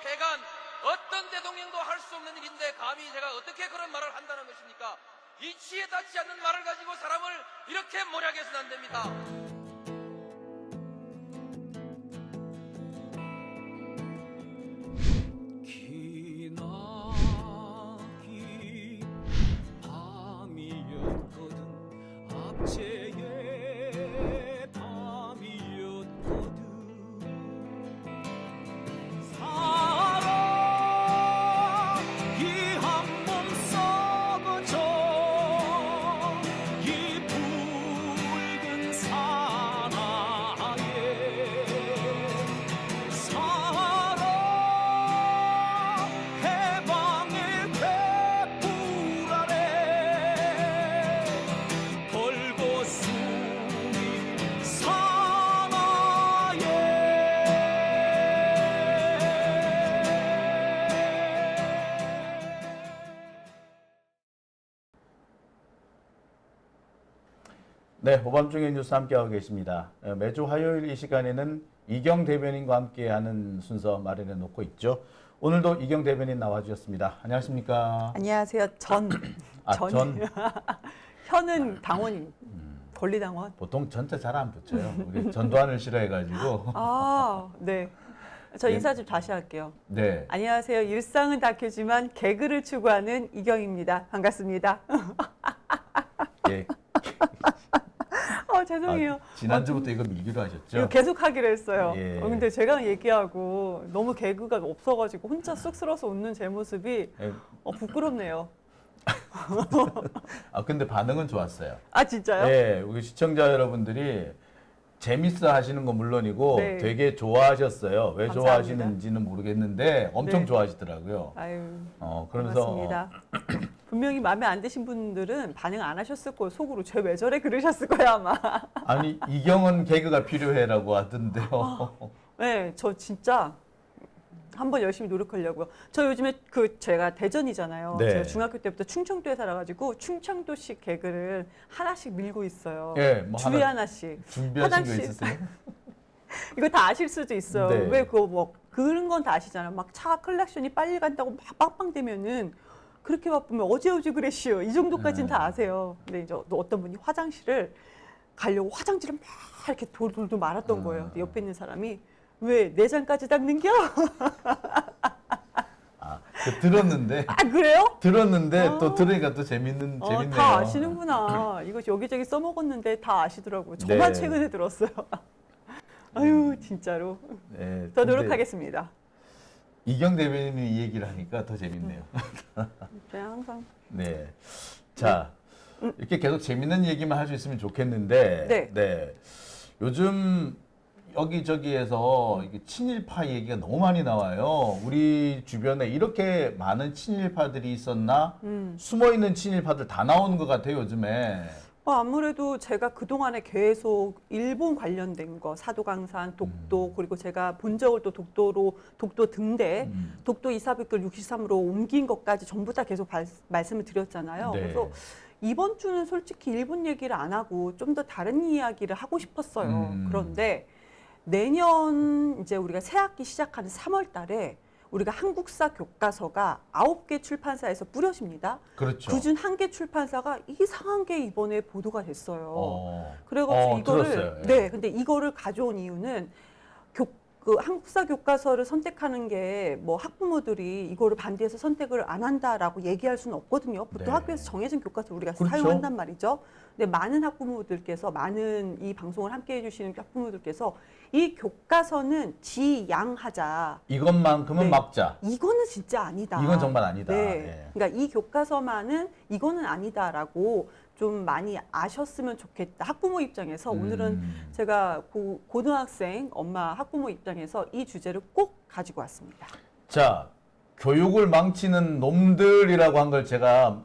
폐간, 어떤 대통령도 할 수 없는 일인데 감히 제가 어떻게 그런 말을 한다는 것입니까? 이치에 닿지 않는 말을 가지고 사람을 이렇게 몰아가서는 안 됩니다. 기나긴 밤이었거든 압제의 밤이었거든 사랑이 한 몸 썩어져 이 붉은 사나에 사랑 해방의 횃불 아래 걸고 숨이 사나에 네, 오밤중의 뉴스 함께하고 계십니다. 매주 화요일 이 시간에는 이경 대변인과 함께하는 순서 마련해 놓고 있죠. 오늘도 이경 대변인 나와주셨습니다. 안녕하십니까? 안녕하세요. 전. 현은 당원입니다. 권리당원. 보통 전체 잘 안 붙여요. 우리 전두환을 싫어해가지고. 아, 네. 저 네. 인사 좀 다시 할게요. 네. 안녕하세요. 일상은 다큐지만 개그를 추구하는 이경입니다. 반갑습니다. 예. 죄송해요. 지난주부터 이거 밀기로 하셨죠? 이거 계속 하기로 했어요. 예. 근데 제가 얘기하고 너무 개그가 없어가지고 혼자 쑥스러워서 웃는 제 모습이 예. 부끄럽네요. 근데 반응은 좋았어요. 아, 진짜요? 네, 우리 시청자 여러분들이 재밌어 하시는 건 물론이고 네. 되게 좋아하셨어요. 왜 감사합니다. 좋아하시는지는 모르겠는데 엄청 네. 좋아하시더라고요. 아유, 그러면서 고맙습니다. 분명히 마음에 안 드신 분들은 반응 안 하셨을 거예요. 속으로 쟤 왜 저래 그러셨을 거예요 아마. 아니 이경은 개그가 필요해라고 하던데요. 네, 저 진짜 한번 열심히 노력하려고요. 저 요즘에 제가 대전이잖아요. 네. 제가 중학교 때부터 충청도에 살아가지고 충청도식 개그를 하나씩 밀고 있어요. 예, 뭐 주에 하나씩. 준비하신 거 하나씩. 있으세요? 이거 다 아실 수도 있어요. 네. 왜 그거 뭐 그런 건 다 아시잖아요. 막 차 클락션이 빨리 간다고 막 빵빵대면은 그렇게 바쁘면 어제 그랬시오. 이 정도까지는 다 아세요. 근데 이제 또 어떤 분이 화장실을 가려고 화장지를 막 이렇게 돌돌돌 말았던 거예요. 근데 옆에 있는 사람이 왜 내장까지 닦는겨? 들었는데. 그래요? 들었는데 또 들으니까 또 재밌네요. 다 아시는구나. 이거 여기저기 써먹었는데 다 아시더라고요. 저만 네. 최근에 들었어요. 아유, 진짜로. 네, 더 근데 노력하겠습니다. 이경 대변인이 이 얘기를 하니까 더 재밌네요. 네, 항상. 네. 자, 이렇게 계속 재밌는 얘기만 할 수 있으면 좋겠는데, 네. 요즘 여기저기에서 이게 친일파 얘기가 너무 많이 나와요. 우리 주변에 이렇게 많은 친일파들이 있었나? 숨어 있는 친일파들 다 나오는 것 같아요, 요즘에. 아무래도 제가 그동안에 계속 일본 관련된 거, 사도강산, 독도, 그리고 제가 본 적을 또 독도 등대, 독도 이사백돌 63으로 옮긴 것까지 전부 다 계속 말씀을 드렸잖아요. 네. 그래서 이번 주는 솔직히 일본 얘기를 안 하고 좀 더 다른 이야기를 하고 싶었어요. 그런데 내년 이제 우리가 새 학기 시작하는 3월 달에 우리가 한국사 교과서가 9개 출판사에서 뿌려집니다. 그렇죠. 그중 1개 출판사가 이상한 게 이번에 보도가 됐어요. 들었어요. 그래가지고 이거를 예. 네, 근데 이거를 가져온 이유는 그 한국사 교과서를 선택하는 게 뭐 학부모들이 이거를 반대해서 선택을 안 한다라고 얘기할 수는 없거든요. 보통 네. 학교에서 정해진 교과서 우리가 그렇죠. 사용한단 말이죠. 근데 많은 학부모들께서 많은 이 방송을 함께 해주시는 학부모들께서 이 교과서는 지양하자. 이것만큼은 네. 막자. 이거는 진짜 아니다. 이건 정말 아니다. 네. 예. 그러니까 이 교과서만은 이거는 아니다라고 좀 많이 아셨으면 좋겠다. 학부모 입장에서 오늘은 제가 고등학생 엄마 학부모 입장에서 이 주제를 꼭 가지고 왔습니다. 자, 교육을 망치는 놈들이라고 한 걸 제가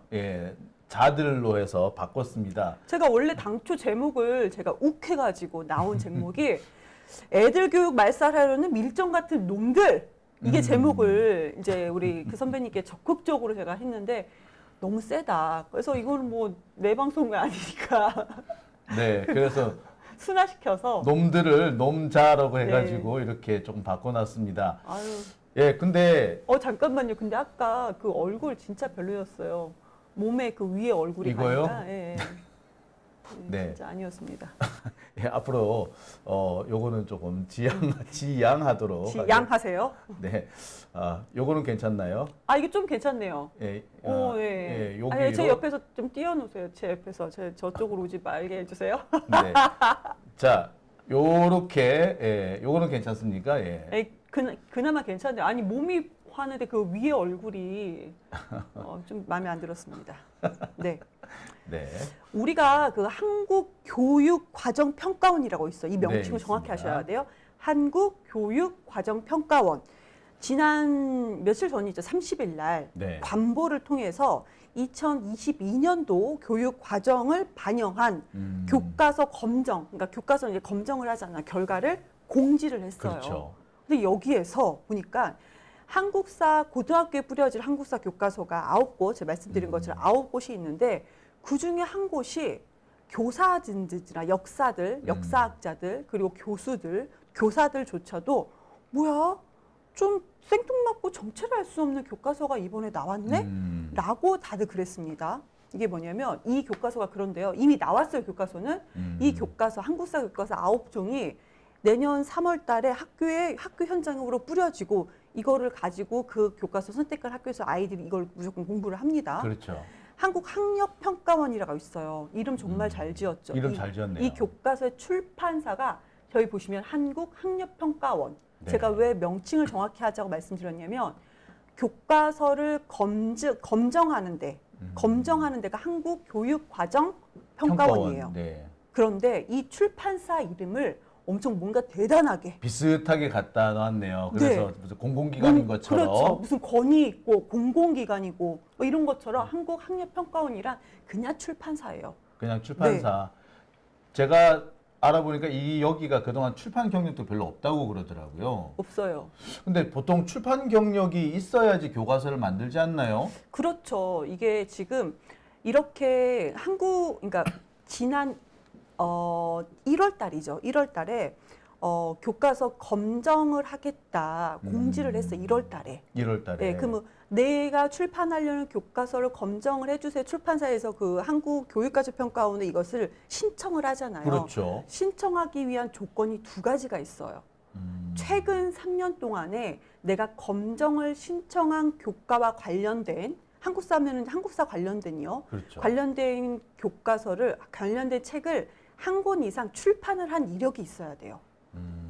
자들로 해서 바꿨습니다. 제가 원래 당초 제목을 제가 욱해가지고 나온 제목이 애들 교육 말살하려는 밀정 같은 놈들. 이게 제목을 이제 우리 그 선배님께 적극적으로 제가 했는데 너무 세다. 그래서 이거는 뭐 내 방송이 아니니까 네, 그래서 순화시켜서 놈들을 놈자라고 해가지고 이렇게 조금 바꿔놨습니다. 아유, 예, 근데 잠깐만요. 근데 아까 그 얼굴 진짜 별로였어요. 몸에 그 위에 얼굴이 이거요? 가니까. 예. 네. 진짜 아니었습니다. 예, 앞으로 요거는 조금 지양하도록 양하세요. 네. 요거는 괜찮나요? 이게 좀 괜찮네요. 예. 예. 여기로 제 옆에서 좀 띄워놓으세요. 제 옆에서 저쪽으로 오지 말게 해주세요. 네. 자, 요렇게 요거는 괜찮습니까? 예. 그나마 괜찮은데 아니 몸이 화는데 그 위에 얼굴이 좀 마음에 안 들었습니다. 네. 네. 우리가 그 한국교육과정평가원이라고 있어. 이 명칭을 네, 정확히 있습니다. 하셔야 돼요. 한국교육과정평가원. 지난 며칠 전이죠. 30일 날 네. 관보를 통해서 2022년도 교육 과정을 반영한 교과서 검정, 그러니까 교과서 이제 검정을 하잖아. 결과를 공지를 했어요. 그렇죠. 근데 여기에서 보니까 한국사 고등학교에 뿌려질 한국사 교과서가 9곳, 제가 말씀드린 것처럼 9곳이 있는데 그 중에 한 곳이 교사진들이나 역사학자들, 그리고 교수들, 교사들조차도 뭐야? 좀 생뚱맞고 정체를 알 수 없는 교과서가 이번에 나왔네? 라고 다들 그랬습니다. 이게 뭐냐면 이 교과서가 그런데요. 이미 나왔어요, 교과서는. 이 교과서, 한국사 교과서 9종이 내년 3월 달에 학교 현장으로 뿌려지고 이거를 가지고 그 교과서 선택한 학교에서 아이들이 이걸 무조건 공부를 합니다. 그렇죠. 한국학력평가원이라고 있어요. 이름 정말 잘 지었죠. 이름 잘 지었네요. 이 교과서의 출판사가 저희 보시면 한국학력평가원. 네. 제가 왜 명칭을 정확히 하자고 말씀드렸냐면 교과서를 검정하는 데가 한국교육과정평가원이에요. 네. 그런데 이 출판사 이름을 엄청 뭔가 대단하게 비슷하게 갖다 놨네요. 그래서 네. 무슨 공공기관인 것처럼. 그렇죠. 무슨 권위 있고 공공기관이고 뭐 이런 것처럼 한국학력평가원이란 그냥 출판사예요. 그냥 출판사. 네. 제가 알아보니까 여기가 그동안 출판 경력도 별로 없다고 그러더라고요. 없어요. 근데 보통 출판 경력이 있어야지 교과서를 만들지 않나요? 그렇죠. 이게 지금 이렇게 그러니까 지난 1월 달이죠. 1월 달에 교과서 검정을 하겠다 공지를 했어요. 1월 달에. 1월 달에. 네, 그럼 내가 출판하려는 교과서를 검정을 해주세요. 출판사에서 그 한국교육과정평가원에 이것을 신청을 하잖아요. 그렇죠. 신청하기 위한 조건이 2가지가 있어요. 최근 3년 동안에 내가 검정을 신청한 교과와 관련된 한국사면은 한국사 관련된요. 그렇죠. 관련된 관련된 책을 한 권 이상 출판을 한 이력이 있어야 돼요.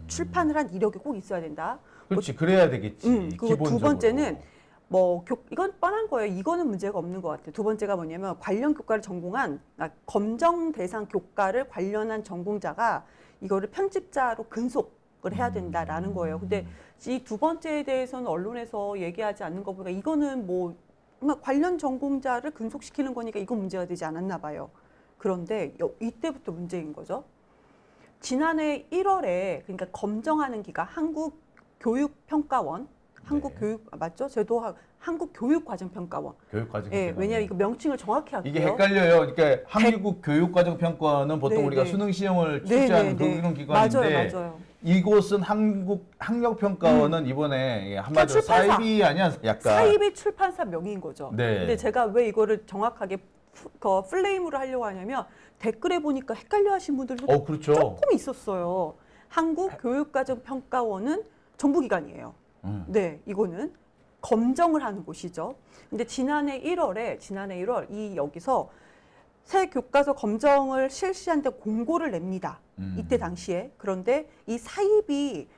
출판을 한 이력이 꼭 있어야 된다. 그렇지. 그래야 되겠지. 그리고 기본적으로. 두 번째는 이건 뻔한 거예요. 이거는 문제가 없는 것 같아요. 두 번째가 뭐냐면 관련 교과를 전공한 검정 대상 교과를 관련한 전공자가 이거를 편집자로 근속을 해야 된다라는 거예요. 근데 이 두 번째에 대해서는 언론에서 얘기하지 않는 거 보니까 이거는 관련 전공자를 근속시키는 거니까 이건 문제가 되지 않았나 봐요. 그런데 이때부터 문제인 거죠. 지난해 1월에 그러니까 검정하는 기관 한국교육평가원, 맞죠? 제도 한국교육과정평가원. 교육과정. 예, 왜냐하면 이거 명칭을 정확히 할게요. 이게 헷갈려요. 그러니까 한국교육과정평가원은 보통 네, 우리가 네. 수능 시험을 출제하는 그런 기관인데 맞아요. 이곳은 한국학력평가원은 이번에 한마디로 출판사. 사이비 아니야? 약간. 사이비 출판사 명의인 거죠. 네. 근데 제가 왜 이거를 정확하게 플레임으로 하려고 하냐면 댓글에 보니까 헷갈려하신 분들도 그렇죠. 조금 있었어요. 한국교육과정평가원은 정부기관이에요. 네, 이거는 검정을 하는 곳이죠. 근데 지난해 1월 여기서 새 교과서 검정을 실시한 데 공고를 냅니다. 이때 당시에. 그런데 이 사이비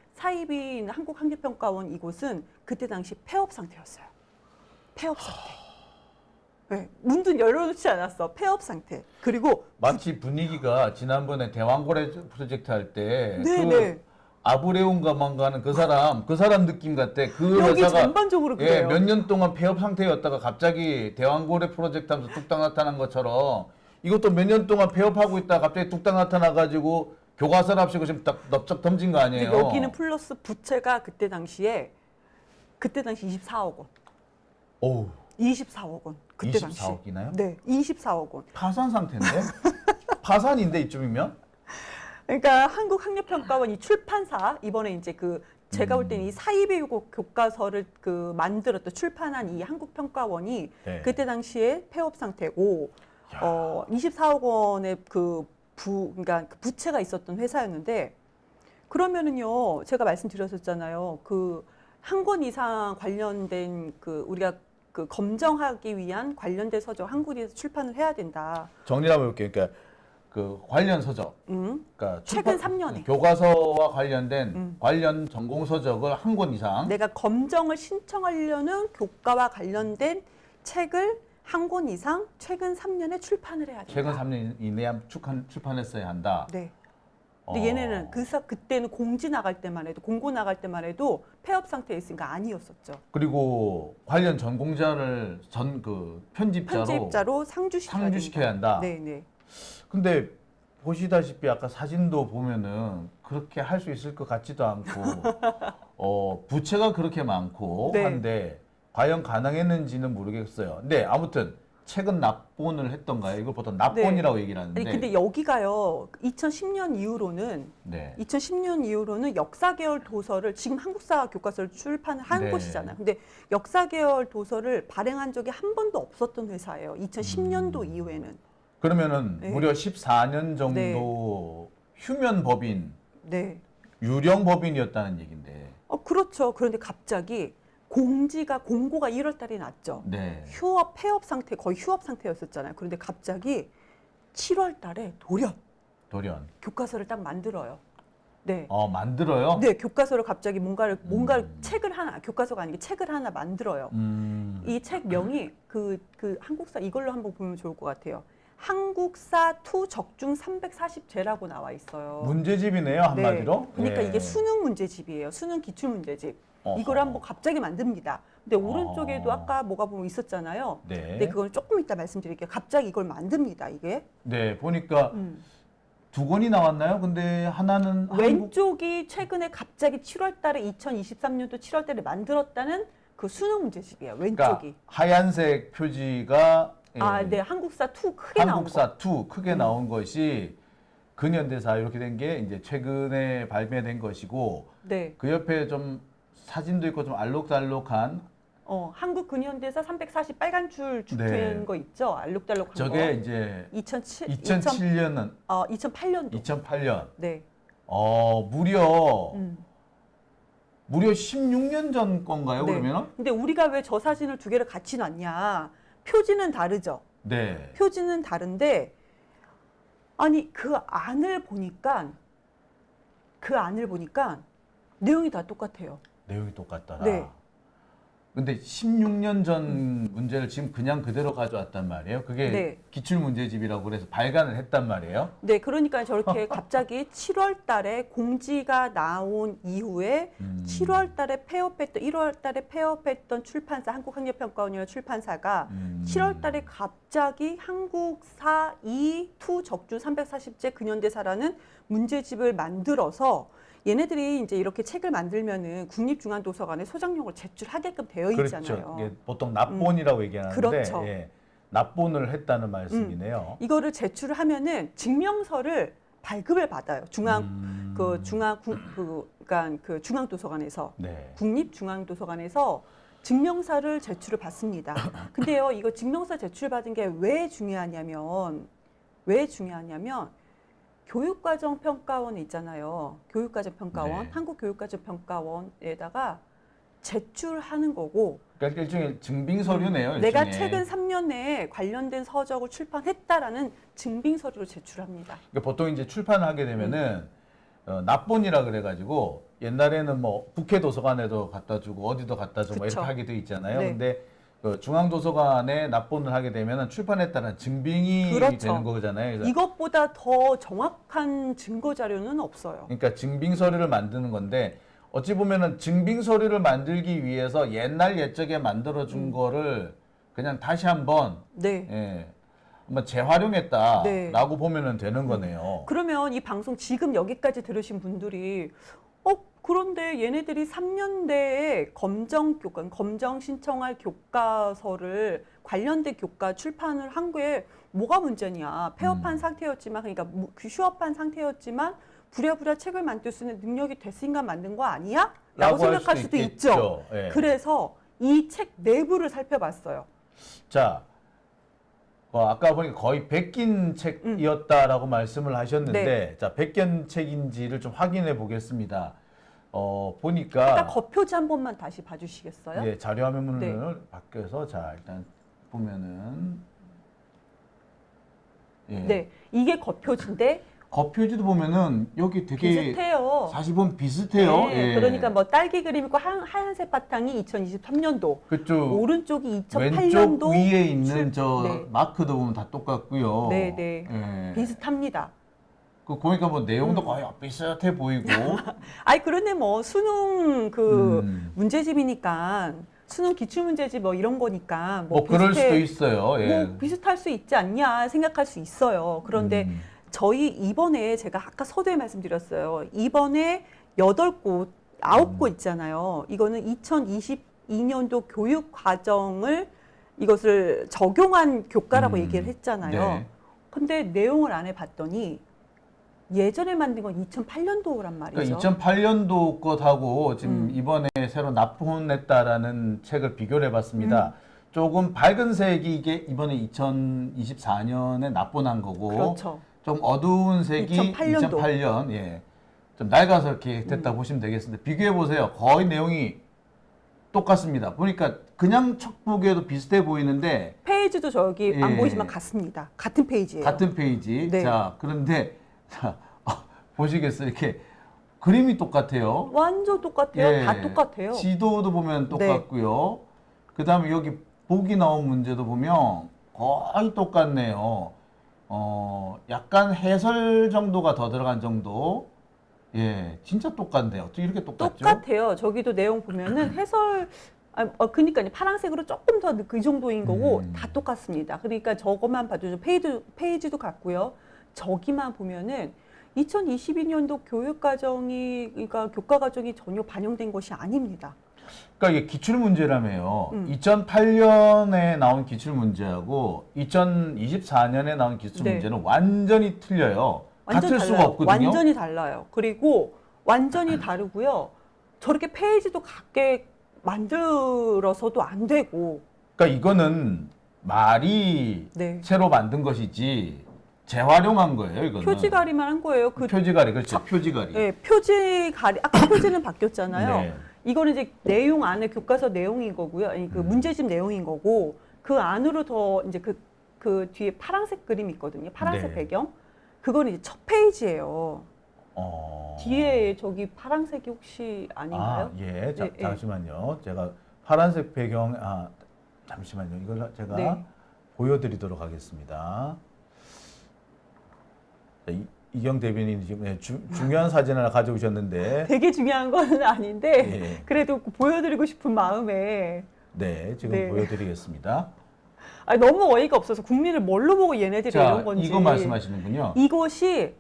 한국학력평가원 이곳은 그때 당시 폐업 상태였어요. 폐업 상태. 네, 문도 열어놓지 않았어. 폐업 상태. 그리고 마치 분위기가 지난번에 대왕고래 프로젝트 할 때 네. 아브레온가만 가는 그 사람 느낌 같아. 그 여기 회사가 전반적으로 그래요. 몇 년 동안 폐업 상태였다가 갑자기 대왕고래 프로젝트 하면서 뚝딱 나타난 것처럼 이것도 몇 년 동안 폐업하고 있다가 갑자기 뚝딱 나타나가지고 교과서를 합치고 지금 딱 넓적 덤진 거 아니에요? 여기는 플러스 부채가 그때 당시 24억 원. 오우. 24억 원. 그때 24억이나요? 당시. 네, 24억 원. 파산 상태인데? 파산인데 이쯤이면? 그러니까 한국학력평가원 이 출판사 이번에 이제 그 제가 볼 때는 이 사이비 교과서를 그 만들었던 출판한 이 한국평가원이 네. 그때 당시에 폐업 상태고 24억 원의 그러니까 그 부채가 있었던 회사였는데 그러면은요 제가 말씀드렸었잖아요. 그 한 권 이상 관련된 그 우리가 그 검정하기 위한 관련된 서적 한 권에서 출판을 해야 된다. 정리 한번 해볼게요. 그러니까 그 관련 서적, 그러니까 최근 3년에. 교과서와 관련된 관련 전공 서적을 한 권 이상. 내가 검정을 신청하려는 교과와 관련된 책을 한 권 이상 최근 3년에 출판을 해야 된다. 최근 3년 이내에 출판했어야 한다. 네. 근데 얘네는 그때는 공지 나갈 때만 해도 공고 나갈 때만 해도 폐업 상태에 있으니까 아니었었죠. 그리고 관련 전공자를 편집자로 상주시켜야 한다. 네, 네. 근데 보시다시피 아까 사진도 보면은 그렇게 할 수 있을 것 같지도 않고 부채가 그렇게 많고 네. 한데 과연 가능했는지는 모르겠어요. 근데 아무튼 책은 납본을 했던가요? 이걸 보통 납본이라고 얘기를 하는데. 아니, 근데 여기가요. 2010년 이후로는 네. 2010년 이후로는 역사 계열 도서를 지금 한국사 교과서를 출판을 한 네. 곳이잖아요. 근데 역사 계열 도서를 발행한 적이 한 번도 없었던 회사예요. 2010년도 이후에는. 그러면은 네. 무려 14년 정도 휴면 법인, 네. 유령 법인이었다는 얘긴데. 그렇죠. 그런데 갑자기 공고가 1월 달에 났죠. 네. 폐업 상태, 거의 휴업 상태였었잖아요. 그런데 갑자기 7월 달에 돌연 교과서를 딱 만들어요. 네. 만들어요? 네, 교과서를 갑자기 뭔가를 책을 하나, 교과서가 아니고 책을 하나 만들어요. 이 책 명이 그 한국사 이걸로 한번 보면 좋을 것 같아요. 한국사 투 적중 340제라고 나와 있어요. 문제집이네요, 한마디로. 네. 그러니까 예. 이게 수능 문제집이에요. 수능 기출 문제집. 어허. 이걸 한번 갑자기 만듭니다. 근데 오른쪽에도 아까 뭐가 보면 있었잖아요. 네. 근데 그걸 조금 이따 말씀드릴게요. 갑자기 이걸 만듭니다. 이게 네, 보니까 두 권이 나왔나요? 근데 하나는 왼쪽이 최근에 갑자기 7월달에 2023년도 7월달에 만들었다는 그 수능 문제집이에요. 왼쪽이. 그러니까 하얀색 표지가 네, 한국사 2 크게 나온 거. 한국사 2 크게 나온 것이 근현대사 이렇게 된 게 이제 최근에 발매된 것이고 네. 그 옆에 좀 사진도 있고 좀 알록달록한 한국 근현대사 340 빨간 줄 죽된 네. 거 있죠? 알록달록한 저게 거. 이제 2007년도. 2008년 2008년 네. 무려 16년 전 건가요, 네. 그러면은? 근데 우리가 왜 저 사진을 두 개를 같이 놨냐? 표지는 다르죠. 네. 표지는 다른데 아니 그 안을 보니까 내용이 다 똑같아요. 내용이 똑같더라. 네. 근데 16년 전 문제를 지금 그냥 그대로 가져왔단 말이에요. 그게 네. 기출 문제집이라고 그래서 발간을 했단 말이에요. 네, 그러니까 저렇게 갑자기 7월 달에 공지가 나온 이후에 7월 달에 폐업했던 1월 달에 폐업했던 출판사 한국학력평가원이라는 출판사가 7월 달에 갑자기 한국사 2 적중 340제 근현대사라는 문제집을 만들어서 얘네들이 이제 이렇게 책을 만들면은 국립중앙도서관에 소장용으로 제출하게끔 되어 있잖아요. 그렇죠. 이게 보통 납본이라고 얘기하는데 그렇죠. 예, 납본을 했다는 말씀이네요. 이거를 제출을 하면은 증명서를 발급을 받아요. 그러니까 그 중앙도서관에서 네. 국립중앙도서관에서 증명서를 제출을 받습니다. 근데요, 이거 증명서 제출 받은 게 왜 중요하냐면 교육과정평가원 있잖아요. 교육과정평가원, 네. 한국교육과정평가원에다가 제출하는 거고. 그러니까 일종의 증빙 서류네요. 내가 일종의. 최근 3년에 관련된 서적을 출판했다라는 증빙 서류를 제출합니다. 그러니까 보통 이제 출판을 하게 되면은 납본이라 그래가지고 옛날에는 뭐 국회 도서관에도 갖다 주고 어디도 갖다 주고 뭐 그쵸. 이렇게 하게 돼 있잖아요. 네. 근데 그 중앙도서관에 납본을 하게 되면은 출판했다는 증빙이 그렇죠. 되는 거잖아요. 그래서 이것보다 더 정확한 증거 자료는 없어요. 그러니까 증빙 서류를 만드는 건데 어찌 보면은 증빙 서류를 만들기 위해서 옛적에 만들어준 거를 그냥 다시 한번 네. 한번 재활용했다라고 네. 보면은 되는 거네요. 그러면 이 방송 지금 여기까지 들으신 분들이 그런데 얘네들이 3년대에 검정 신청할 교과서를 관련된 교과 출판을 한 게 뭐가 문제냐. 폐업한 상태였지만 그러니까 휴업한 상태였지만 부랴부랴 책을 만들 수 있는 능력이 됐으니까 만든 거 아니야? 할 생각할 수도 있죠. 예. 그래서 이 책 내부를 살펴봤어요. 자, 아까 보니까 거의 100긴 책이었다라고 말씀을 하셨는데, 네. 자, 100긴 책인지를 좀 확인해 보겠습니다. 일단 보니까 겉표지 한 번만 다시 봐주시겠어요? 예, 자료 화면을 네. 바뀌어서 자, 일단 보면은 예. 네, 이게 겉표지인데 겉표지도 보면은 여기 되게 비슷해요. 사실 보면 비슷해요. 네, 예. 그러니까 뭐 딸기 그림 있고 하얀색 바탕이 2023년도, 그쪽 오른쪽이 왼쪽 2008년도 위에 있는 저 네. 마크도 보면 다 똑같고요. 네, 네. 예. 비슷합니다. 그 보니까 뭐 내용도 거의 비슷해 보이고. 아이 그런데 뭐 수능 그 음. 문제집이니까 수능 기출 문제집 뭐 이런 거니까 뭐 그럴 수도 있어요. 예. 뭐 비슷할 수 있지 않냐 생각할 수 있어요. 그런데 음. 저희 이번에 제가 아까 서두에 말씀드렸어요. 이번에 8곳, 9곳 있잖아요. 이거는 2022년도 교육 과정을 이것을 적용한 교과라고 얘기를 했잖아요. 네. 근데 내용을 안 해봤더니 예전에 만든 건 2008년도란 말이죠. 그러니까 2008년도 것하고 지금 이번에 새로 납품했다라는 책을 비교를 해봤습니다. 조금 밝은 색이 이게 이번에 2024년에 납본한 거고, 그렇죠. 좀 어두운 색이 2008년도. 2008년, 예, 좀 낡아서 이렇게 됐다 보시면 되겠습니다. 비교해 보세요. 거의 내용이 똑같습니다. 보니까 그냥 척 보기에도 비슷해 보이는데 페이지도 저기 안 예. 보이지만 같습니다. 같은 페이지예요. 같은 페이지. 네. 자, 그런데 자, 보시겠어요? 이렇게 그림이 똑같아요. 완전 똑같아요. 예. 다 똑같아요. 지도도 보면 똑같고요. 그다음에 여기 보기 나온 문제도 보면 거의 똑같네요. 약간 해설 정도가 더 들어간 정도. 예, 진짜 똑같네요. 어떻게 이렇게 똑같죠? 똑같아요. 저기도 내용 보면은 해설 그러니까 파란색으로 조금 더 그 정도인 거고 다 똑같습니다. 그러니까 저것만 봐도 페이지도 같고요. 저기만 보면은 2022년도 교육 과정이 그러니까 교과 과정이 전혀 반영된 것이 아닙니다. 그러니까 이게 기출 문제라며요. 2008년에 나온 기출 문제하고 2024년에 나온 기출 네. 문제는 완전히 틀려요. 완전 같을 수가 달라요. 없거든요. 완전히 달라요. 그리고 완전히 다르고요. 저렇게 페이지도 같게 만들어서도 안 되고. 그러니까 이거는 말이 네. 새로 만든 것이지 재활용한 거예요. 이거는 표지 가리만 한 거예요. 그 표지가리, 그렇죠. 표지가리. 네, 표지 가리 아까 표지는 바뀌었잖아요. 네. 이거는 이제 내용 안에 교과서 내용인 거고요. 아니 그 문제집 내용인 거고 그 안으로 더 이제 그 뒤에 파란색 그림 있거든요. 파란색 네. 배경. 그건 이제 첫 페이지예요. 뒤에 저기 파란색이 혹시 아닌가요? 예. 자, 예, 예. 잠시만요. 제가 파란색 배경, 잠시만요. 이걸 제가 네. 보여드리도록 하겠습니다. 자, 이경 대변인이 지금 중요한 사진을 하나 가져오셨는데, 되게 중요한 건 아닌데 예. 그래도 보여드리고 싶은 마음에 네, 지금 네. 보여드리겠습니다. 너무 어이가 없어서 국민을 뭘로 보고 얘네들이 자, 이런 건지 이거 말씀하시는군요. 이것이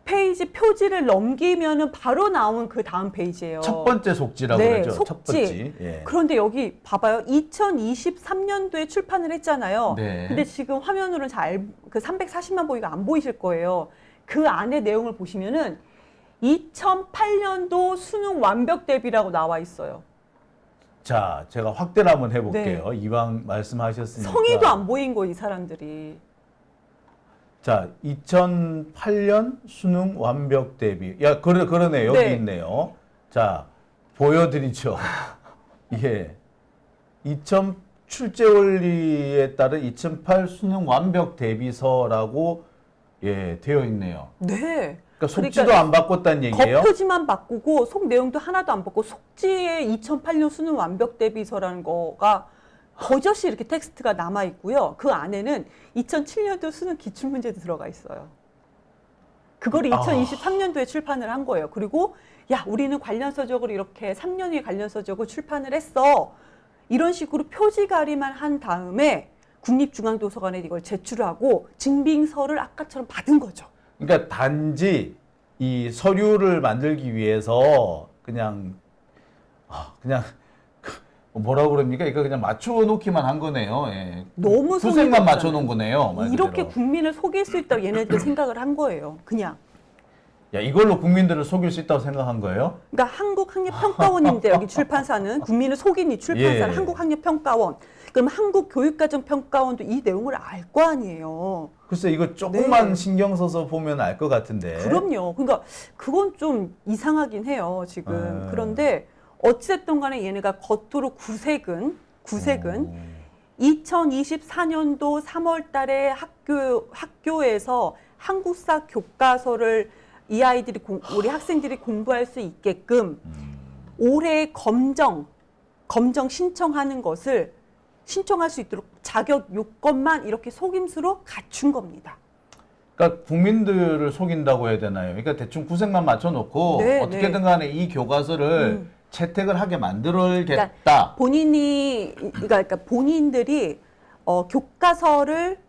페이지 표지를 넘기면은 바로 나온 그 다음 페이지예요. 첫 번째 속지라고 네, 그러죠. 첫 속지. 번째. 예. 그런데 여기 봐봐요. 2023년도에 출판을 했잖아요. 네. 근데 지금 화면으로는 그 340만 보기가 안 보이실 거예요. 그 안에 내용을 보시면은 2008년도 수능 완벽 대비라고 나와 있어요. 자, 제가 확대를 한번 해볼게요. 이왕 말씀하셨으니까. 성의도 안 보인 거 이 사람들이. 자, 2008년 수능 완벽 대비. 야, 그러네. 여기 네. 있네요. 자, 보여드리죠. 예. 출제 원리에 따른 2008 수능 완벽 대비서라고 예, 되어 있네요. 네. 그러니까 속지도 안 바꿨다는 얘기예요. 겉표지만 바꾸고 속 내용도 하나도 안 바꾸고 속지에 2008년 수능 완벽 대비서라는 거가 버젓이 이렇게 텍스트가 남아 있고요. 그 안에는 2007년도 수능 기출 문제도 들어가 있어요. 그거를 2023년도에 출판을 한 거예요. 그리고 야, 우리는 관련서적으로 이렇게 3년 후에 관련서적으로 출판을 했어. 이런 식으로 표지 가리만 한 다음에 국립중앙도서관에 이걸 제출하고 증빙서를 아까처럼 받은 거죠. 그러니까 단지 이 서류를 만들기 위해서 그냥 뭐라고 그럽니까? 이거 그냥 맞춰놓기만 한 거네요. 예. 너무 수색만 성의가 맞춰놓은 거네요. 말 이렇게 그대로. 국민을 속일 수 있다고 얘네들 생각을 한 거예요. 그냥. 야, 이걸로 국민들을 속일 수 있다고 생각한 거예요? 그러니까 한국학력평가원인데 여기 출판사는 국민을 속인 이 출판사는 예. 한국학력평가원. 그럼 한국교육과정평가원도 이 내용을 알 거 아니에요. 글쎄 이거 조금만 네. 신경 써서 보면 알 것 같은데. 그럼요. 그러니까 그건 좀 이상하긴 해요, 지금. 그런데 어찌됐든 간에 얘네가 겉으로 구색은 2024년도 3월 달에 학교에서 한국사 교과서를 이 아이들이 우리 학생들이 공부할 수 있게끔 올해 검정 신청하는 것을 신청할 수 있도록 자격 요건만 이렇게 속임수로 갖춘 겁니다. 그러니까 국민들을 속인다고 해야 되나요? 그러니까 대충 구색만 맞춰놓고 네, 어떻게든 간에 이 교과서를 채택을 하게 만들어야겠다. 그러니까 본인들이 교과서를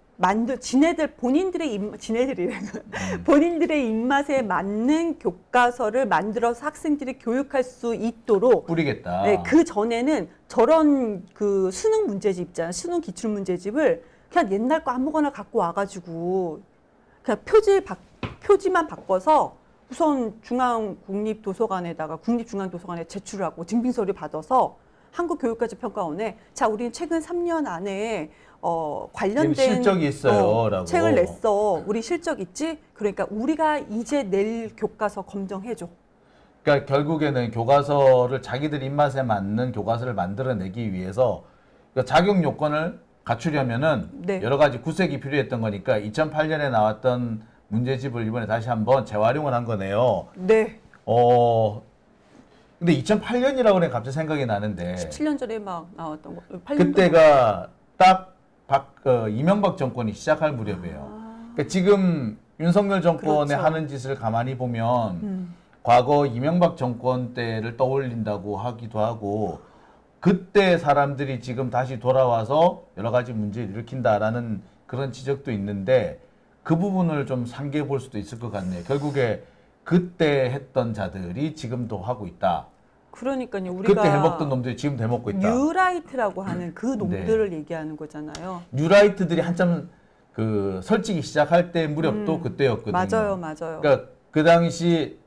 본인들의 입맛에 맞는 교과서를 만들어서 학생들이 교육할 수 있도록 뿌리겠다. 네, 그 전에는 저런 그 수능 문제집 있잖아요. 수능 기출 문제집을 그냥 옛날 거 아무거나 갖고 와가지고 그냥 표지만 바꿔서 우선 국립중앙도서관에 제출을 하고 증빙서류 받아서 한국교육과정평가원에 자, 우리는 최근 3년 안에 관련된 실적이 있어요라고 책을 냈어. 우리 실적 있지? 그러니까 우리가 이제 낼 교과서 검정해줘. 그러니까 결국에는 교과서를 자기들 입맛에 맞는 교과서를 만들어내기 위해서 그러니까 자격 요건을 갖추려면은 네. 여러 가지 구색이 필요했던 거니까 2008년에 나왔던 문제집을 이번에 다시 한번 재활용을 한 거네요. 네. 근데 2008년이라고 그래 갑자기 생각이 나는데 17년 전에 막 나왔던 거. 8년도 그때가 딱 이명박 정권이 시작할 무렵이에요. 그러니까 지금 윤석열 정권에 그렇죠. 하는 짓을 가만히 보면 과거 이명박 정권 때를 떠올린다고 하기도 하고 그때 사람들이 지금 다시 돌아와서 여러 가지 문제를 일으킨다라는 그런 지적도 있는데 그 부분을 좀 상기해 볼 수도 있을 것 같네요. 결국에 그때 했던 자들이 지금도 하고 있다. 그러니까요. 우리가 그때 해먹던 놈들이 지금 해먹고 있다. 뉴라이트라고 하는 그 놈들을 얘기하는 거잖아요. 뉴라이트들이 한참 그 설치기 시작할 때 무렵도 그때였거든요. 맞아요. 그러니까 그 당시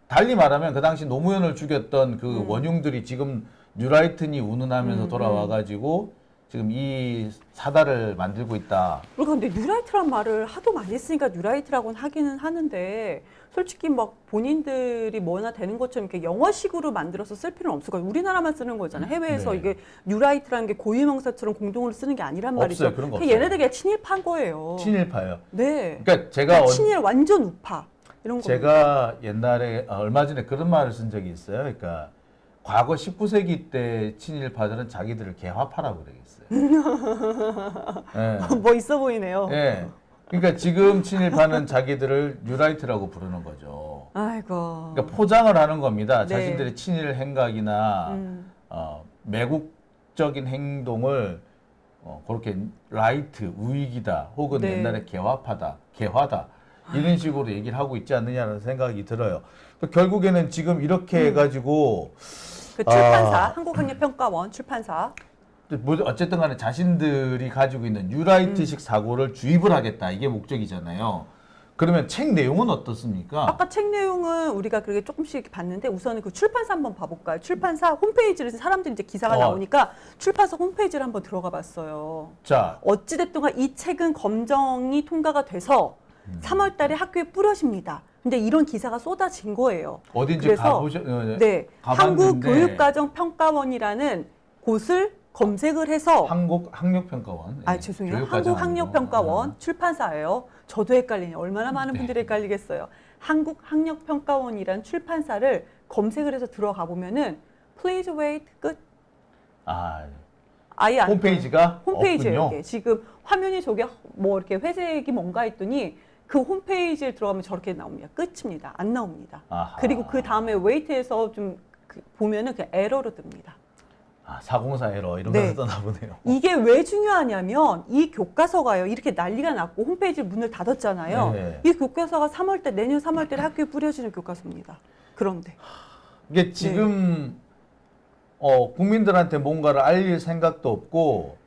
달리 말하면 그 당시 노무현을 죽였던 그 원흉들이 지금 뉴라이트니 운운하면서 돌아와가지고 지금 이 사달을 만들고 있다. 우리가 근데 뉴라이트란 말을 하도 많이 했으니까 뉴라이트라고는 하기는 하는데 솔직히 막 본인들이 뭐나 되는 것처럼 이렇게 영어식으로 만들어서 쓸 필요는 없을 거예요. 우리나라만 쓰는 거잖아요. 해외에서 네. 이게 뉴라이트라는 게 고유명사처럼 공동으로 쓰는 게 아니란 말이죠. 없어요. 그런 거 없어요. 얘네들이 그냥 친일파인 거예요. 친일파예요. 네. 그러니까 제가 그러니까 친일 완전 우파 이런 거. 제가 옛날에 얼마 전에 그런 말을 쓴 적이 있어요. 그러니까 과거 19세기 때 친일파들은 자기들을 개화파라고 그러겠어요. 예. 뭐 있어 보이네요. 예. 그러니까 지금 친일파는 자기들을 뉴라이트라고 부르는 거죠. 아이고. 그러니까 포장을 하는 겁니다. 네. 자신들의 친일 행각이나 매국적인 행동을 그렇게 라이트, 우익이다, 혹은 네. 옛날에 개화파다, 개화다 이런 식으로 얘기를 하고 있지 않느냐는 생각이 들어요. 그러니까 결국에는 지금 이렇게 해가지고 그 출판사, 한국학력평가원 출판사. 뭐 어쨌든 간에 자신들이 가지고 있는 뉴라이트식 사고를 주입을 하겠다. 이게 목적이잖아요. 그러면 책 내용은 어떻습니까? 아까 책 내용은 우리가 그렇게 조금씩 봤는데 우선은 그 출판사 한번 봐볼까요? 출판사 홈페이지를 사람들이 이제 기사가 나오니까 출판사 홈페이지를 한번 들어가 봤어요. 자, 어찌됐든 간 이 책은 검정이 통과가 돼서 3월 달에 학교에 뿌려집니다. 근데 이런 기사가 쏟아진 거예요. 어딘지 그래서 네, 가봤는데 한국교육과정평가원이라는 곳을 검색을 해서 한국학력평가원. 아 예, 죄송해요. 교육과정 한국학력평가원 아니고. 출판사예요. 저도 헷갈리네요. 얼마나 많은 분들이 헷갈리겠어요. 한국학력평가원이란 출판사를 검색을 해서 들어가 보면은 Please wait 끝. 아예 안 홈페이지가 홈페이지예요. 없군요. 이게. 지금 화면이 저게 뭐 이렇게 회색이 뭔가 했더니 그 홈페이지에 들어가면 저렇게 나옵니다. 끝입니다. 안 나옵니다. 아하. 그리고 그 다음에 웨이트에서 좀 보면은 그 에러로 뜹니다. 404 에러 이런 네. 거 뜨나 보네요. 이게 왜 중요하냐면 이 교과서가요. 이렇게 난리가 났고 홈페이지 문을 닫았잖아요. 네. 이 교과서가 내년 3월 달에 학교에 뿌려지는 교과서입니다. 그런데 이게 지금 국민들한테 뭔가를 알릴 생각도 없고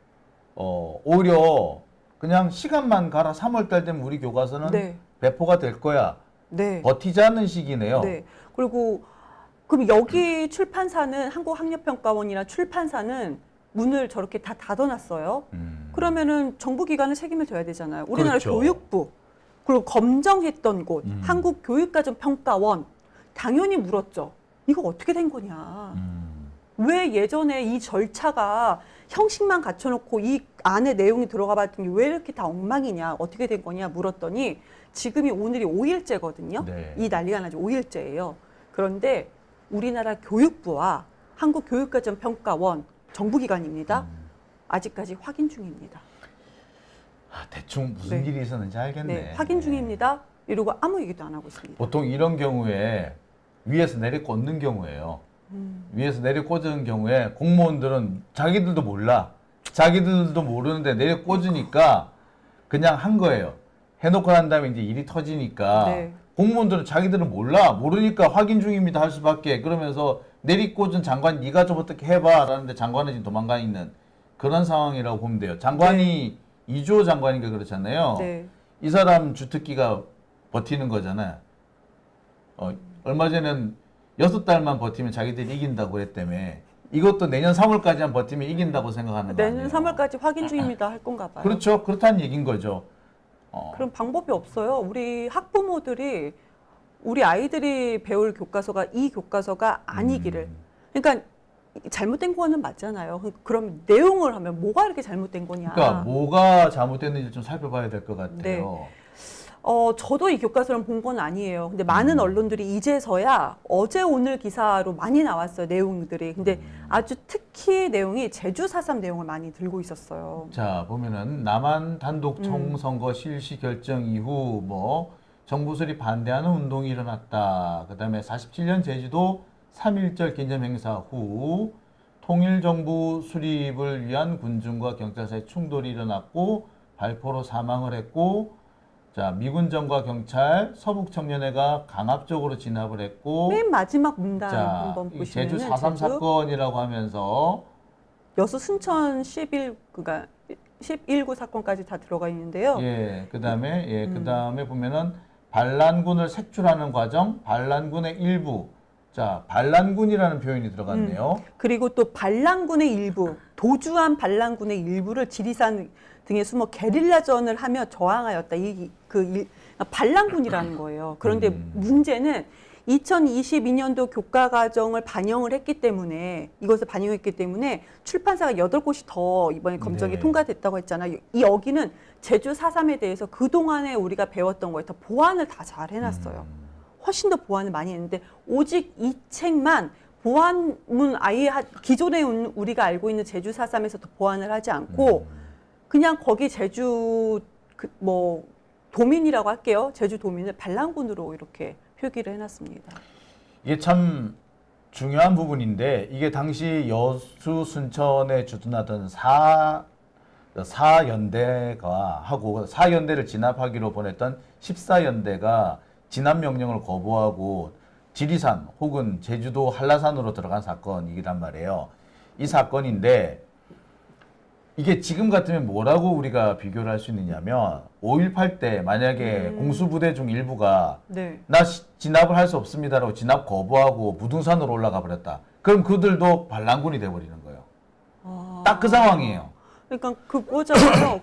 오히려 그냥 시간만 가라 3월 달 되면 우리 교과서는 네. 배포가 될 거야 네. 버티자는 시기네요. 네. 그리고 그럼 여기 출판사는 한국학력평가원이나 출판사는 문을 저렇게 다 닫아놨어요. 그러면은 정부 기관은 책임을 져야 되잖아요. 우리나라 그렇죠. 교육부 그리고 검정했던 곳 한국교육과정평가원 당연히 물었죠. 이거 어떻게 된 거냐. 왜 예전에 이 절차가 형식만 갖춰놓고 이 안에 내용이 들어가 봤더니 왜 이렇게 다 엉망이냐 어떻게 된 거냐 물었더니 지금이 오늘이 5일째거든요. 네. 이 난리가 나죠. 5일째예요. 그런데 우리나라 교육부와 한국교육과정평가원 정부기관입니다. 아직까지 확인 중입니다. 아, 대충 무슨 네. 일이 있었는지 알겠네. 네, 확인 중입니다. 이러고 아무 얘기도 안 하고 있습니다. 보통 이런 경우에 위에서 내리 꽂는 경우에요. 위에서 내리 꽂은 경우에 공무원들은 자기들도 몰라. 자기들도 모르는데 내리 꽂으니까 그냥 한 거예요. 해놓고 난 다음에 이제 일이 터지니까 네. 공무원들은 자기들은 몰라. 모르니까 확인 중입니다 할 수밖에. 그러면서 내리 꽂은 장관 네가 좀 어떻게 해봐 라는데 장관은 지금 도망가 있는 그런 상황이라고 보면 돼요. 장관이 이주호 장관인가 그렇잖아요. 네. 이 사람 주특기가 버티는 거잖아요. 얼마 전에는 6달만 버티면 자기들이 이긴다고 그랬다며. 이것도 내년 3월까지만 버티면 이긴다고 생각하는 거 아니에요? 내년 3월까지 확인 중입니다 할 건가 봐요. 그렇죠. 그렇다는 얘기인 거죠. 그럼 방법이 없어요. 우리 학부모들이 우리 아이들이 배울 교과서가 이 교과서가 아니기를. 그러니까 잘못된 거는 맞잖아요. 그럼 내용을 하면 뭐가 이렇게 잘못된 거냐. 그러니까 뭐가 잘못됐는지 좀 살펴봐야 될 것 같아요. 네. 저도 이 교과서를 본 건 아니에요. 근데 많은 언론들이 이제서야 어제 오늘 기사로 많이 나왔어요. 내용들이. 근데 아주 특히 내용이 제주 4.3 내용을 많이 들고 있었어요. 자, 보면은 남한 단독 총선거 실시 결정 이후 뭐 정부 수립 반대하는 운동이 일어났다. 그다음에 47년 제주도 3.1절 기념 행사 후 통일 정부 수립을 위한 군중과 경찰 사이 충돌이 일어났고 발포로 사망을 했고 자, 미군정과 경찰, 서북청년회가 강압적으로 진압을 했고 맨 마지막 문단 자, 한번 이 보시면 제주 4.3 사건이라고 하면서 여수 순천 11구 사건까지 다 들어가 있는데요. 예, 그다음에 보면은 반란군을 색출하는 과정, 반란군의 일부. 자, 반란군이라는 표현이 들어갔네요. 그리고 또 반란군의 일부, 도주한 반란군의 일부를 지리산 등에 숨어 게릴라전을 하며 저항하였다. 반란군이라는 거예요. 그런데 문제는 2022년도 교과과정을 반영을 했기 때문에 이것을 반영했기 때문에 출판사가 8곳이 더 이번에 검정이 네. 통과됐다고 했잖아요. 여기는 제주 4.3에 대해서 그동안에 우리가 배웠던 거에 더 보완을 다 잘 해놨어요. 훨씬 더 보완을 많이 했는데 오직 이 책만 보완문 아예 기존에 우리가 알고 있는 제주 4.3에서 더 보완을 하지 않고 그냥 거기 제주 도민이라고 할게요. 제주 도민을 반란군으로 이렇게 표기를 해놨습니다. 이게 참 중요한 부분인데 이게 당시 여수 순천에 주둔하던 사연대가 하고 사연대를 진압하기로 보냈던 14연대가 진압 명령을 거부하고 지리산 혹은 제주도 한라산으로 들어간 사건이란 말이에요. 이 사건인데 이게 지금 같으면 뭐라고 우리가 비교를 할 수 있느냐면 5.18 때 만약에 공수부대 중 일부가 네. 나 진압을 할 수 없습니다라고 진압 거부하고 부등산으로 올라가 버렸다. 그럼 그들도 반란군이 돼버리는 거예요. 딱 그 상황이에요. 그러니까 그거잖아요.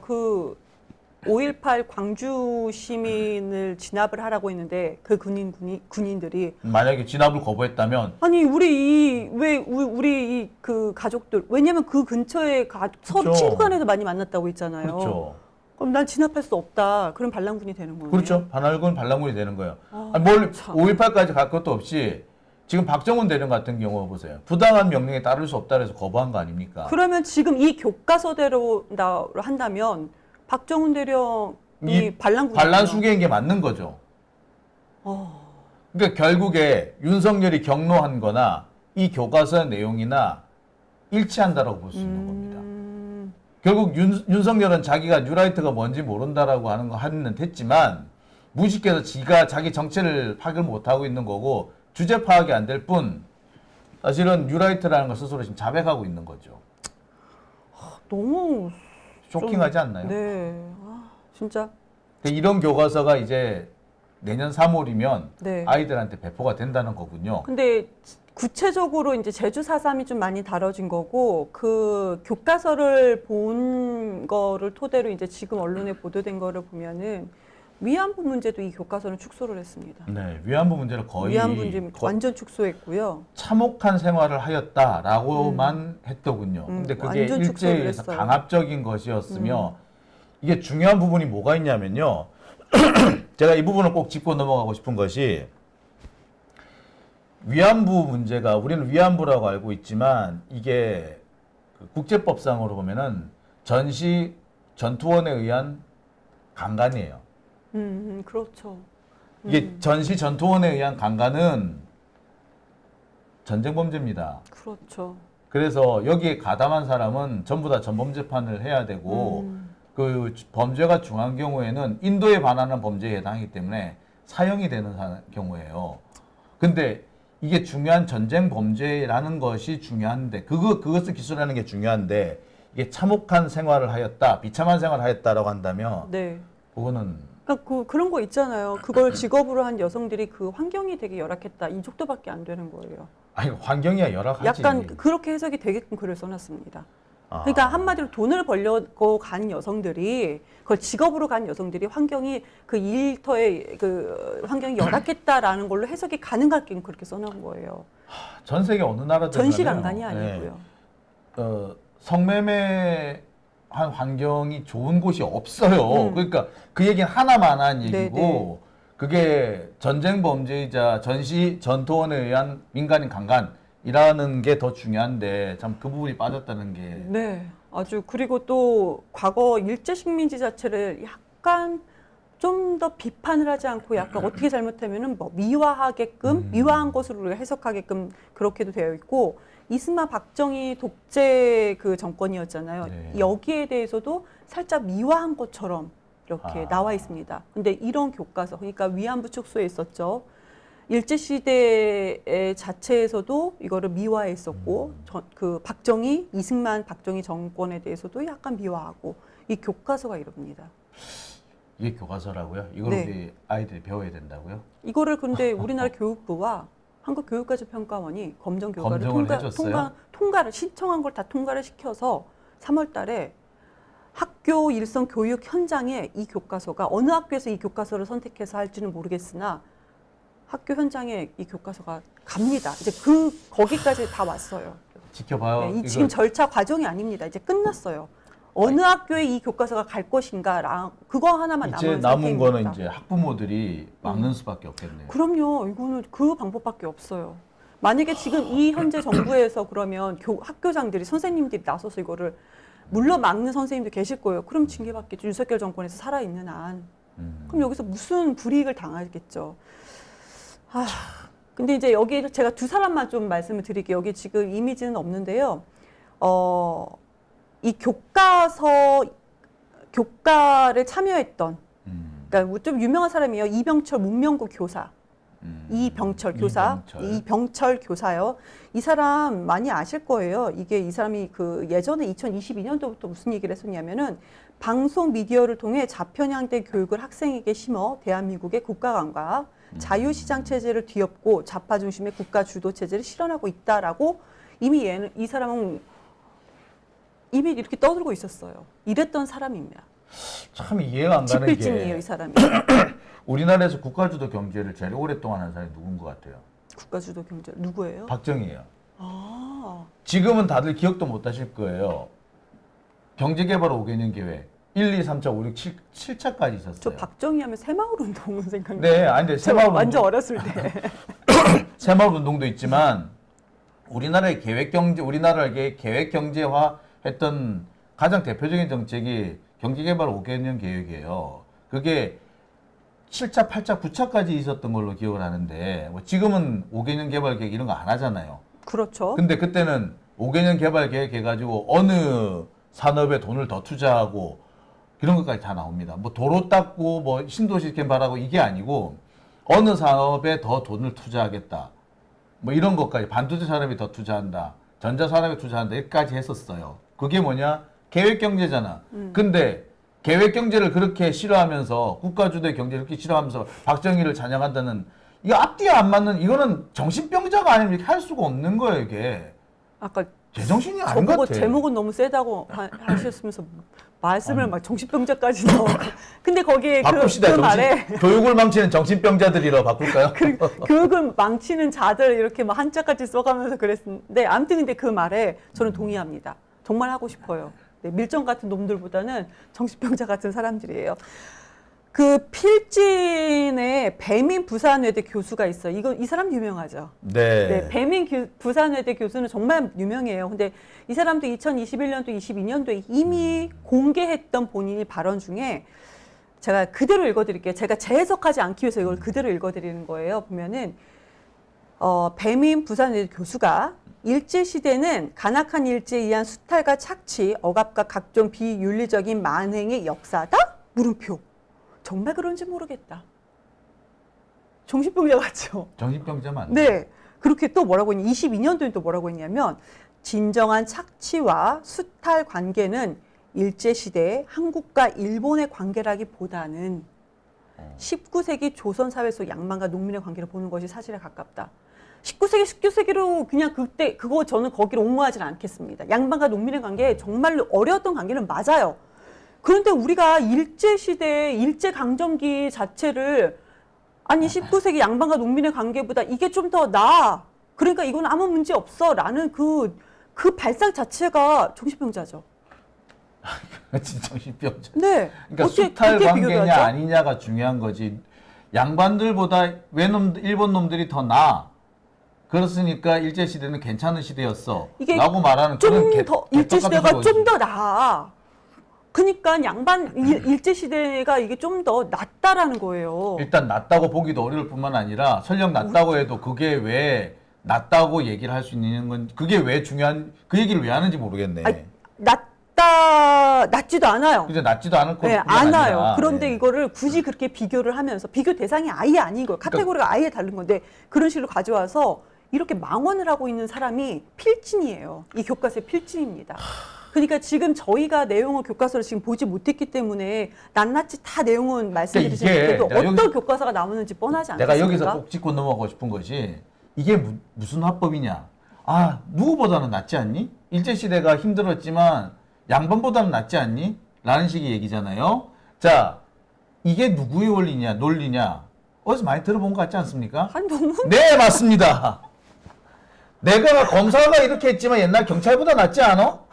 5.18 광주 시민을 진압을 하라고 했는데 그 군인들이 만약에 진압을 거부했다면 아니 우리 그 가족들 왜냐면 그 근처에 서로 그렇죠. 친구 간에서 많이 만났다고 했잖아요. 그렇죠. 그럼 난 진압할 수 없다. 그럼 반란군이 되는 거예요. 그렇죠. 반란군이 되는 거예요. 아, 아니, 뭘 참. 5.18까지 갈 것도 없이 지금 박정훈 대령 같은 경우 보세요. 부당한 명령에 따를 수 없다 그래서 거부한 거 아닙니까? 그러면 지금 이 교과서대로 한다면 박정훈 대령이 반란군 반란 수계인 게 맞는 거죠. 그러니까 결국에 윤석열이 경로한 거나 이 교과서 내용이나 일치한다라고 볼 수 있는 겁니다. 결국 윤석열은 자기가 뉴라이트가 뭔지 모른다라고 하는 했지만 무식해서 지가 자기 정체를 파악을 못하고 있는 거고 주제 파악이 안 될 뿐 사실은 뉴라이트라는 걸 스스로 지금 자백하고 있는 거죠. 너무 쇼킹하지 않나요? 네. 진짜 이런 교과서가 이제 내년 3월이면 네. 아이들한테 배포가 된다는 거군요. 근데 구체적으로 이제 제주 4.3이 좀 많이 다뤄진 거고 그 교과서를 본 거를 토대로 이제 지금 언론에 보도된 거를 보면은 위안부 문제도 이 교과서는 축소를 했습니다. 네, 위안부 문제를 거의 위안부 문제 완전 축소했고요. 참혹한 생활을 하였다라고만 했더군요. 근데 그게 완전 축소를 일제에서 했어요. 강압적인 것이었으며 이게 중요한 부분이 뭐가 있냐면요. 제가 이 부분을 꼭 짚고 넘어가고 싶은 것이 위안부 문제가 우리는 위안부라고 알고 있지만 이게 그 국제법상으로 보면은 전시 전투원에 의한 강간이에요. 그렇죠. 이게 전시 전투원에 의한 강간은 전쟁 범죄입니다. 그렇죠. 그래서 여기에 가담한 사람은 전부 다 전범재판을 해야 되고 그 범죄가 중한 경우에는 인도에 반하는 범죄에 해당하기 때문에 사형이 되는 경우예요. 근데 이게 중요한 전쟁 범죄라는 것이 중요한데 그것을 기술하는 게 중요한데 이게 참혹한 생활을 하였다, 비참한 생활을 하였다라고 한다면 네. 그거는 그러니까 그런 거 있잖아요. 그걸 직업으로 한 여성들이 그 환경이 되게 열악했다. 이 정도밖에 안 되는 거예요. 아니 환경이야 열악하지. 약간 그렇게 해석이 되게끔 글을 써놨습니다. 아. 그러니까 한마디로 돈을 벌려고 간 여성들이 그걸 직업으로 간 여성들이 환경이 그 일터의 그 환경이 열악했다라는 걸로 해석이 가능하게 그렇게 써놓은 거예요. 전 세계 어느 나라든 전시강간이 간에요. 아니고요. 성매매한 환경이 좋은 곳이 없어요. 그러니까 그 얘기는 하나만한 얘기고 네네. 그게 전쟁 범죄이자 전시 전투원에 의한 민간인 강간이라는 게 더 중요한데 참 그 부분이 빠졌다는 게 네, 아주 그리고 또 과거 일제 식민지 자체를 약간 좀 더 비판을 하지 않고 약간 어떻게 잘못하면은 뭐 미화하게끔 미화한 것으로 우리가 해석하게끔 그렇게도 되어 있고 이승만 박정희 독재 그 정권이었잖아요. 네. 여기에 대해서도 살짝 미화한 것처럼 이렇게 나와 있습니다. 근데 이런 교과서 그러니까 위안부 축소에 있었죠. 일제 시대 자체에서도 이거를 미화했었고 그 박정희 이승만 박정희 정권에 대해서도 약간 미화하고 이 교과서가 이럽니다. 이게 교과서라고요? 이걸 네. 우리 아이들이 배워야 된다고요? 이거를 근데 우리나라 교육부와 한국교육과정평가원이 검정 교과를 검정을 해줬어요? 통과를 신청한 걸 다 통과를 시켜서 3월달에 학교 일선 교육 현장에 이 교과서가 어느 학교에서 이 교과서를 선택해서 할지는 모르겠으나 학교 현장에 이 교과서가 갑니다. 이제 거기까지 다 왔어요. 지켜봐요. 네, 이 지금 절차 과정이 아닙니다. 이제 끝났어요. 어느 학교에 이 교과서가 갈 것인가 그거 하나만 이제 남은 거는 이제 학부모들이 막는 수밖에 없겠네요. 그럼요. 이거는 그 방법밖에 없어요. 만약에 지금 이 현재 정부에서 그러면 학교장들이 선생님들이 나서서 이거를 물론 막는 선생님도 계실 거예요. 그럼 징계받겠죠. 윤석열 정권에서 살아있는 한. 그럼 여기서 무슨 불이익을 당하겠죠. 근데 이제 여기 제가 두 사람만 좀 말씀을 드릴게요. 여기 지금 이미지는 없는데요. 이 교과를 참여했던, 그러니까 좀 유명한 사람이에요. 이병철 문명고 교사. 이병철 교사요. 이 사람 많이 아실 거예요. 이 사람이 그 예전에 2022년도부터 무슨 얘기를 했었냐면은 방송 미디어를 통해 자편향된 교육을 학생에게 심어 대한민국의 국가관과 자유시장 체제를 뒤엎고 좌파 중심의 국가 주도 체제를 실현하고 있다라고 이미 이 사람은 이미 이렇게 떠들고 있었어요. 이랬던 사람입니다. 참 이해가 안 가는 지필진이에요, 게 이 사람이. 우리나라에서 국가주도 경제를 제일 오랫동안 한 사람이 누군 것 같아요? 국가주도 경제 누구예요? 박정희예요. 아, 지금은 다들 기억도 못 하실 거예요. 경제개발 5개년 계획 1, 2, 3차, 5, 6, 7차까지 있었어요. 저 박정희 하면 새마을 운동은 생각나요. 네, 아니 근데 저 새마을 완전 운동, 어렸을 때. 새마을 운동도 있지만 우리나라의 우리나라의 계획 경제화 했던 가장 대표적인 정책이 경제개발 5개년 계획이에요. 그게 7차, 8차, 9차까지 있었던 걸로 기억을 하는데 뭐 지금은 5개년 개발 계획 이런 거 안 하잖아요. 그렇죠. 근데 그때는 5개년 개발 계획 해가지고 어느 산업에 돈을 더 투자하고 이런 것까지 다 나옵니다. 뭐 도로 닦고 뭐 신도시 개발하고 이게 아니고 어느 산업에 더 돈을 투자하겠다. 뭐 이런 것까지 반도체 산업에 더 투자한다. 전자 산업에 투자한다. 여기까지 했었어요. 그게 뭐냐? 계획 경제잖아. 근데 계획 경제를 그렇게 싫어하면서 국가 주도의 경제를 그렇게 싫어하면서 박정희를 찬양한다는 이거 앞뒤에 안 맞는 이거는 정신병자가 아니면 이렇게 할 수가 없는 거예요 이게. 아까 제정신이 아닌 것 저보고 같아. 제목은 너무 세다고 하셨으면서 말씀을 막 정신병자까지 넣어. 근데 거기에 바꿉시다. 그 말에 교육을 망치는 정신병자들이라 바꿀까요? 교육을 망치는 자들 이렇게 막 한자까지 써가면서 그랬는데 아무튼 근데 그 말에 저는 동의합니다. 정말 하고 싶어요. 네, 밀정 같은 놈들보다는 정신병자 같은 사람들이에요. 그 필진에 배민 부산외대 교수가 있어요. 이 사람 유명하죠. 네. 네, 배민 부산외대 교수는 정말 유명해요. 근데 이 사람도 2021년도, 22년도에 이미 공개했던 본인이 발언 중에 제가 그대로 읽어드릴게요. 제가 재해석하지 않기 위해서 이걸 그대로 읽어드리는 거예요. 보면은 배민 부산외대 교수가 일제시대는 간악한 일제에 의한 수탈과 착취, 억압과 각종 비윤리적인 만행의 역사다? 물음표. 정말 그런지 모르겠다. 정신병자 같죠? 정신병자 맞네. 네. 그렇게 또 뭐라고 했냐. 22년도에 또 뭐라고 했냐면 진정한 착취와 수탈 관계는 일제시대 한국과 일본의 관계라기보다는 19세기 조선 사회 속 양반과 농민의 관계를 보는 것이 사실에 가깝다. 19세기로 그냥 그때 그거 저는 거기로 옹호하지는 않겠습니다. 양반과 농민의 관계 정말로 어려웠던 관계는 맞아요. 그런데 우리가 일제시대, 일제강점기 자체를 아니 19세기 양반과 농민의 관계보다 이게 좀 더 나아. 그러니까 이건 아무 문제 없어. 라는 그 발상 자체가 정신병자죠. 진짜 정신병자. 네. 그러니까 어떻게 수탈 그렇게 비교를 관계냐 하죠? 아니냐가 중요한 거지. 양반들보다 일본 놈들이 더 나아. 그렇으니까 일제시대는 괜찮은 시대였어. 이게 라고 말하는 좀 그런 더 개떡 일제시대가 같은 좀 거지. 더 나아. 그러니까 일제시대가 이게 좀 더 낫다라는 거예요. 일단 낫다고 보기도 어려울 뿐만 아니라 설령 낫다고 해도 그게 왜 낫다고 얘기를 할 수 있는 건 그게 왜 중요한 그 얘기를 왜 하는지 모르겠네. 아니, 낫지도 않아요. 근데 낫지도 않을 거 네, 안 와요. 아니라. 그런데 네. 이거를 굳이 그렇게 비교를 하면서 비교 대상이 아예 아닌 거예요. 카테고리가 아예 다른 건데 그런 식으로 가져와서 이렇게 망언을 하고 있는 사람이 필진이에요. 이 교과서의 필진입니다. 그러니까 지금 저희가 내용을 교과서를 지금 보지 못했기 때문에 낱낱이 다 내용은 말씀드리시는데도 내가 어떤 교과서가 나오는지 뻔하지 않습니까? 내가 여기서 꼭 짚고 넘어가고 싶은 것이 이게 무슨 화법이냐. 아, 누구보다는 낫지 않니? 일제시대가 힘들었지만 양반보다는 낫지 않니? 라는 식의 얘기잖아요. 자, 이게 누구의 원리냐, 논리냐. 어디서 많이 들어본 것 같지 않습니까? 한동훈? 네, 맞습니다. 내가 검사가 이렇게 했지만 옛날 경찰보다 낫지 않아?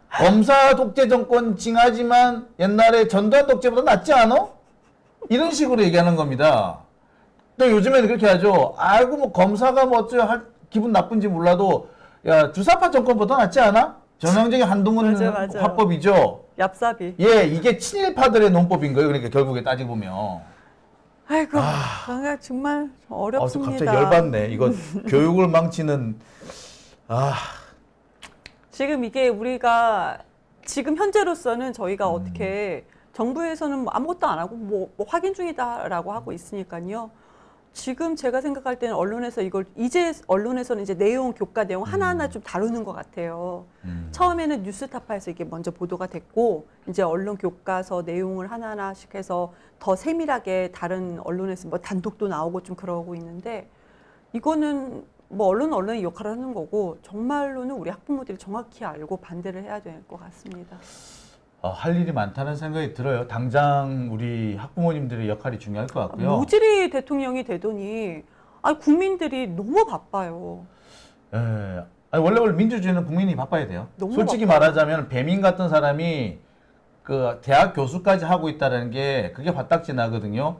검사 독재 정권 징하지만 옛날에 전두환 독재보다 낫지 않아? 이런 식으로 얘기하는 겁니다. 또 요즘에는 그렇게 하죠. 아이고 뭐 검사가 뭐 어쩌 기분 나쁜지 몰라도 야 주사파 정권보다 낫지 않아? 전형적인 한동훈 맞아. 화법이죠. 얍삽이. 예, 이게 친일파들의 논법인 거예요. 그러니까 결국에 따지고 보면. 아이고, 정말 어렵습니다. 갑자기 열받네. 이거 교육을 망치는 지금 이게 우리가 지금 현재로서는 저희가 어떻게 정부에서는 뭐 아무것도 안 하고 뭐 확인 중이다라고 하고 있으니까요. 지금 제가 생각할 때는 언론에서 이제 언론에서는 이제 교과 내용 하나하나 좀 다루는 것 같아요. 처음에는 뉴스타파에서 이게 먼저 보도가 됐고 이제 언론 교과서 내용을 하나하나씩 해서 더 세밀하게 다른 언론에서 뭐 단독도 나오고 좀 그러고 있는데 이거는 뭐 언론의 역할을 하는 거고 정말로는 우리 학부모들이 정확히 알고 반대를 해야 될 것 같습니다. 할 일이 많다는 생각이 들어요. 당장 우리 학부모님들의 역할이 중요할 것 같고요. 모질이 대통령이 되더니 국민들이 너무 바빠요. 예. 아니, 원래 민주주의는 국민이 바빠야 돼요. 너무 솔직히 바빠요. 말하자면 배민 같은 사람이 그 대학 교수까지 하고 있다는 게 그게 화딱지 나거든요.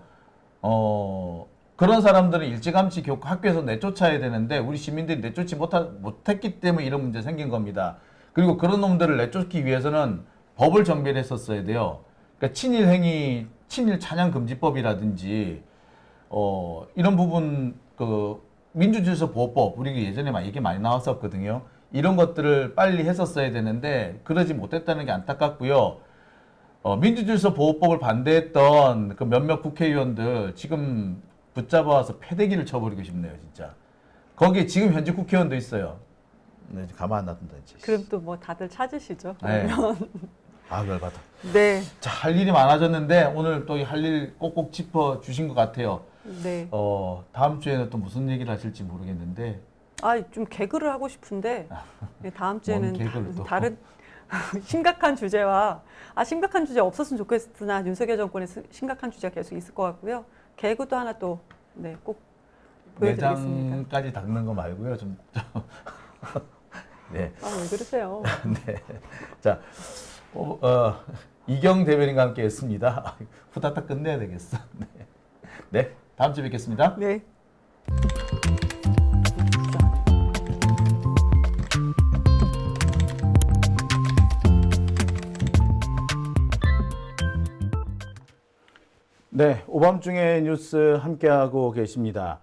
그런 사람들은 일찌감치 학교에서 내쫓아야 되는데 우리 시민들이 내쫓지 못했기 때문에 이런 문제 생긴 겁니다. 그리고 그런 놈들을 내쫓기 위해서는 법을 정비를 했었어야 돼요. 그러니까 친일 행위, 친일 찬양 금지법이라든지 이런 부분 그 민주질서 보호법 우리 예전에 얘기 많이 나왔었거든요. 이런 것들을 빨리 했었어야 되는데 그러지 못했다는 게 안타깝고요. 민주질서 보호법을 반대했던 그 몇몇 국회의원들 지금 붙잡아와서 패대기를 쳐버리고 싶네요, 진짜. 거기에 지금 현직 국회의원도 있어요. 네, 가만 안 놔둔다. 그럼 또 뭐 다들 찾으시죠? 네. 그러면 아, 열받아. 네, 자, 할 일이 많아졌는데 오늘 또 할 일 꼭꼭 짚어 주신 것 같아요. 네. 다음 주에는 또 무슨 얘기를 하실지 모르겠는데. 아, 좀 개그를 하고 싶은데 네, 다음 주에는 뭔 개그를 또. 다른 심각한 주제와 심각한 주제 없었으면 좋겠으나 윤석열 정권의 심각한 주제가 계속 있을 것 같고요. 개그도 하나 또 네, 꼭 보여드리겠습니다. 내장까지 닦는 거 말고요. 좀 네. 아, 왜 그러세요? 네. 자, 이경 대변인과 함께 했습니다. 후다닥 끝내야 되겠어. 네. 네. 다음 주에 뵙겠습니다. 네. 네, 오밤중에 뉴스 함께하고 계십니다.